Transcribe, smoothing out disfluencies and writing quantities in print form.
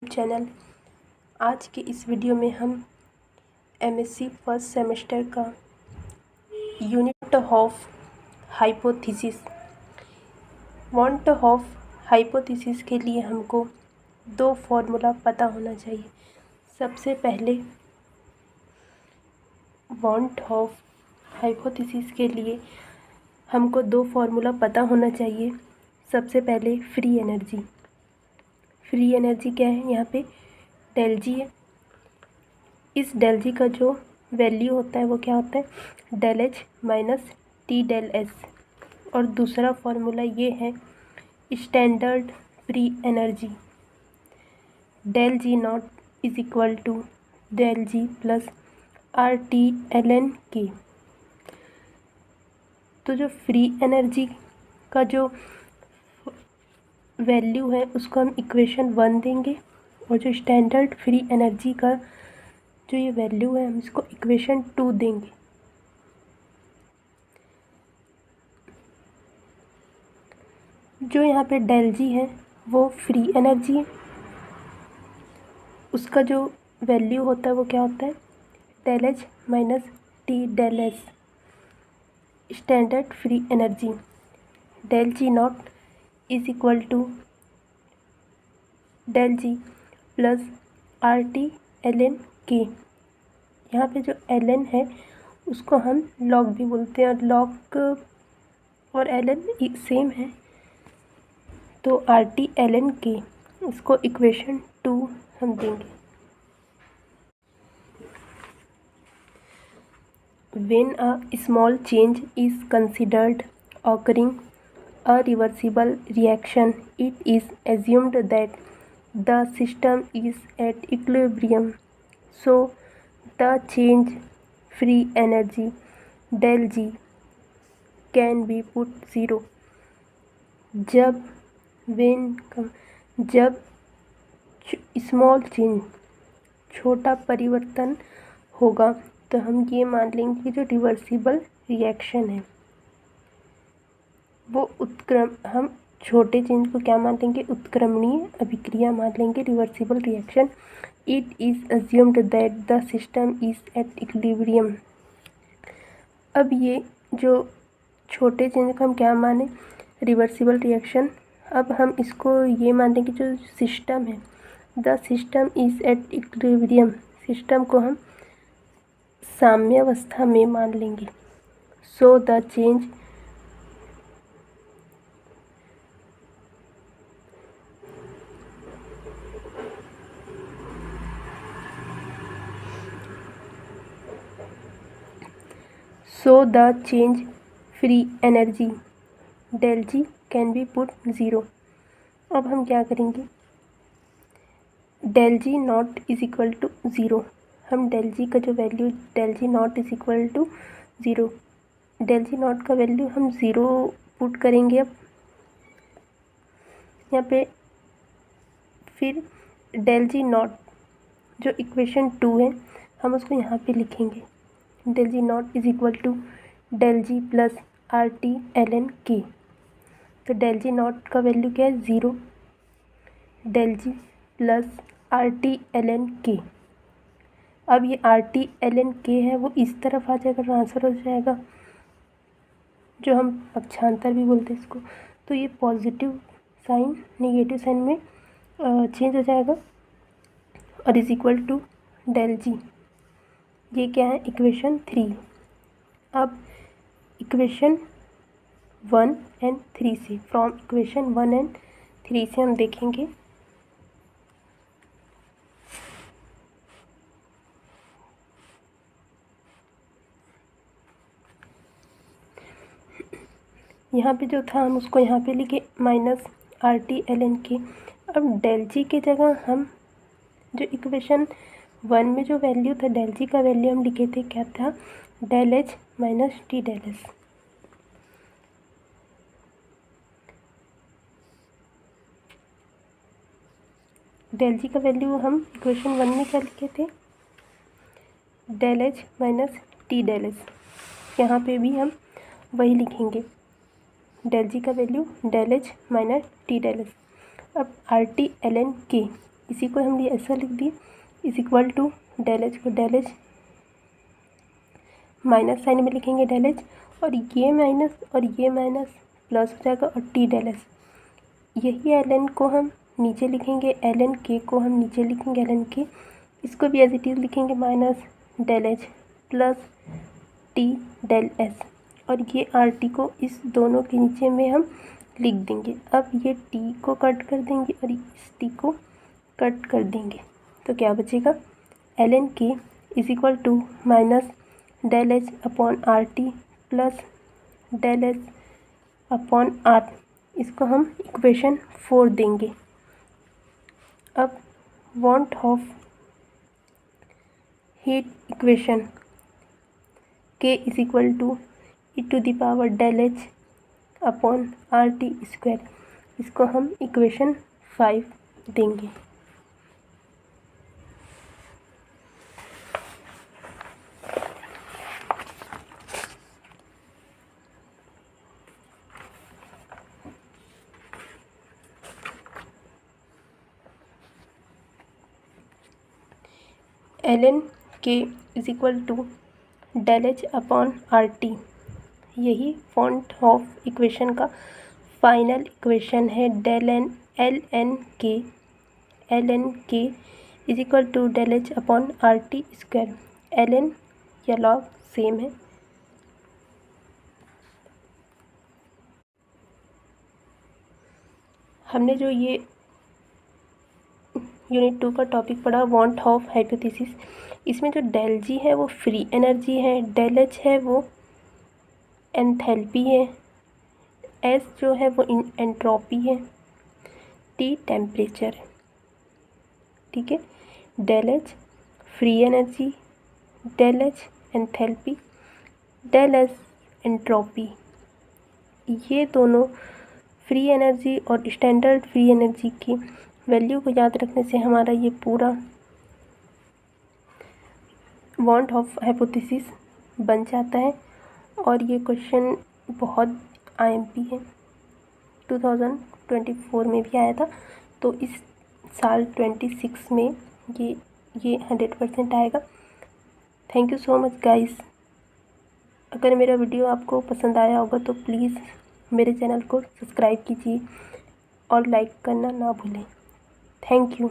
Channel. आज के इस वीडियो में हम एमएससी फर्स्ट सेमेस्टर का unit of hypothesis want of hypothesis के लिए हमको दो फॉर्मूला पता होना चाहिए। सबसे पहले वांट ऑफ हाइपोथेसिस के लिए हमको दो फॉर्मूला पता होना चाहिए। सबसे पहले फ्री एनर्जी क्या है, यहाँ पे डेल जी है। इस डेल जी का जो वैल्यू होता है वो क्या होता है, del H minus T del S. और दूसरा फॉर्मूला ये है standard free energy, del G naught is equal to del G plus R T L N K. तो जो फ्री एनर्जी का जो वैल्यू है उसको हम इक्वेशन 1 देंगे, और जो स्टैंडर्ड फ्री एनर्जी का जो ये वैल्यू है हम इसको इक्वेशन 2 देंगे। जो यहाँ पे डेल जी है वो फ्री एनर्जी है, उसका जो वैल्यू होता है वो क्या होता है, del H minus T del S. Standard free energy del G naught is equal to del G plus R T L N K. यहाँ पे जो एल एन है उसको हम लॉग भी बोलते हैं, और लॉग और एल एन सेम है, तो are T L N K इसको इक्वेशन 2 हम देंगे। When a small change is considered occurring a reversible reaction, it is assumed that the system is at equilibrium. So, the change free energy del G can be put 0. जब small change छोटा परिवर्तन होगा तो हम ये मान लेंगे कि जो रिवर्सिबल रिएक्शन है वो हम छोटे चेंज को क्या मान लेंगे, उत्क्रमणीय अभिक्रिया मान लेंगे, reversible reaction. It is assumed that the system is at equilibrium. अब ये जो छोटे चेंज को हम क्या माने, रिवर्सिबल रिएक्शन। अब हम इसको ये मान लेंगे जो सिस्टम है, the system is at equilibrium, system को हम साम्यावस्था में मान लेंगे। So the change free energy del G can be put 0। अब हम क्या करेंगे, del G naught is equal to 0। हम डेल जी का जो value del G naught is equal to 0, del G naught का वैल्यू हम 0 पुट करेंगे। अब यहाँ पे फिर डेल जी नॉट जो इक्वेशन 2 है हम उसको यहाँ पे लिखेंगे, del G naught is equal to del G plus R T L N K. तो डेल जी नॉट का वैल्यू क्या है, 0, del G plus R T L N K. अब ये आर टी एल एन के है वो इस तरफ आ जाएगा, ट्रांसफ़र हो जाएगा, जो हम पक्षांतर भी बोलते हैं इसको। तो ये पॉजिटिव साइन नेगेटिव साइन में चेंज हो जाएगा, और इज इक्वल टू डेल जी। ये क्या है, इक्वेशन 3। अब इक्वेशन 1 एंड 3 से, फ्रॉम इक्वेशन 1 एंड 3 से हम देखेंगे यहाँ पे जो था हम उसको यहाँ पे लिखे minus R T L N K. अब डेल जी के जगह हम जो इक्वेशन 1 में जो वैल्यू था डेल जी का वैल्यू हम लिखे थे, क्या था, del H minus T del S. Del G का वैल्यू हम इक्वेशन 1 में क्या लिखे थे, del H minus T del S. यहाँ पे भी हम वही लिखेंगे, डेल जी का value del H minus T del S. अब R T L N K इसी को हमने ऐसा लिख दिए is equal to del H को डेल एच माइनस साइन में लिखेंगे डेल एच, और ये माइनस प्लस हो जाएगा और टी डेल एच। यही एल एन को हम नीचे लिखेंगे, एल एन के को हम नीचे लिखेंगे एल एन के, इसको भी एज इट इज़ लिखेंगे minus del H plus T del S, और ये आर टी को इस दोनों के नीचे में हम लिख देंगे। अब ये टी को कट कर देंगे और इस टी को कट कर देंगे, तो क्या बचेगा L N K is equal to minus del H upon R T plus del H upon R. इसको हम इक्वेशन 4 देंगे। अब van't Hoff heat equation K is equal to e to the power del H upon R T square, इसको हम equation 5 देंगे। L N K is equal to del H upon R T, यही van't Hoff equation का final equation है। Del N L N K is equal to del H upon R T square. L N या log same है। हमने जो ये unit 2 का topic पढ़ा वांट ऑफ हाइपोथेसिस, इसमें जो डेल जी है वो फ्री एनर्जी है, डेल एच है वो एंथैल्पी है, एस जो है वो एंट्रोपी है, टी टेम्परेचर है। ठीक है, del H free energy, del H enthalpy, del S entropy. ये दोनों फ्री एनर्जी और स्टैंडर्ड फ्री एनर्जी की वैल्यू को याद रखने से हमारा ये पूरा वांट ऑफ हाइपोथेसिस बन जाता है। और ये क्वेश्चन बहुत आईएमपी है, 2024 में भी आया था, तो इस साल 26 में ये 100% आएगा। Thank you so much guys. अगर मेरा वीडियो आपको पसंद आया होगा तो प्लीज़ मेरे चैनल को सब्सक्राइब कीजिए और लाइक करना ना भूलें। Thank you.